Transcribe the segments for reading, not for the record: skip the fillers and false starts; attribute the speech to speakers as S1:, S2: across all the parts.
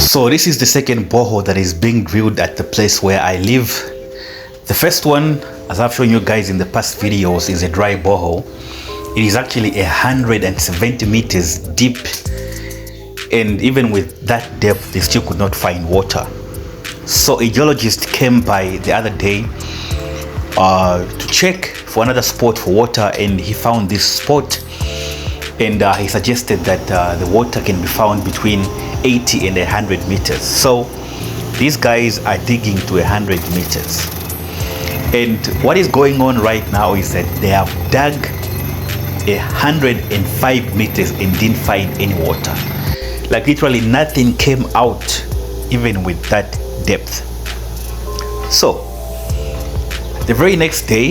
S1: So this is the second borehole that is being drilled at the place where I live. The first one, as I've shown you guys in the past videos, is a dry borehole. It is actually 170 meters deep, and even with that depth they still could not find water. So a geologist came by the other day to check for another spot for water, and he found this spot, and he suggested that the water can be found between 80 and 100 meters. So these guys are digging to 100 meters, and what is going on right now is that they have dug 105 meters and didn't find any water. Like literally nothing came out even with that depth. So the very next day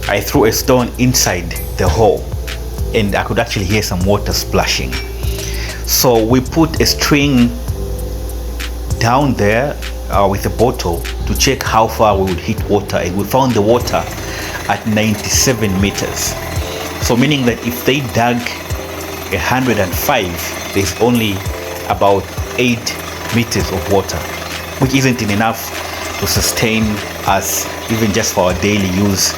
S1: I threw a stone inside the hole and I could actually hear some water splashing. So we put a string down there with a bottle to check how far we would hit water, and we found the water at 97 meters. So meaning that if they dug 105, there's only about 8 meters of water, which isn't enough to sustain us even just for our daily use,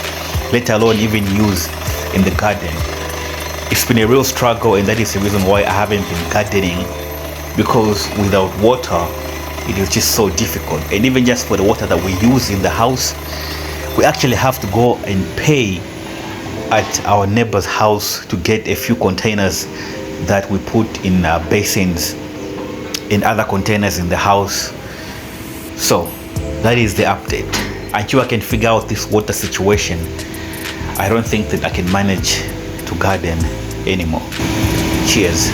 S1: let alone even use in the garden. It's been a real struggle, and that is the reason why I haven't been gardening, because without water it is just so difficult. And even just for the water that we use in the house, we actually have to go and pay at our neighbor's house to get a few containers that we put in basins and other containers in the house. So that is the update. Until I can figure out this water situation, I don't think that I can manage to garden anymore. Cheers.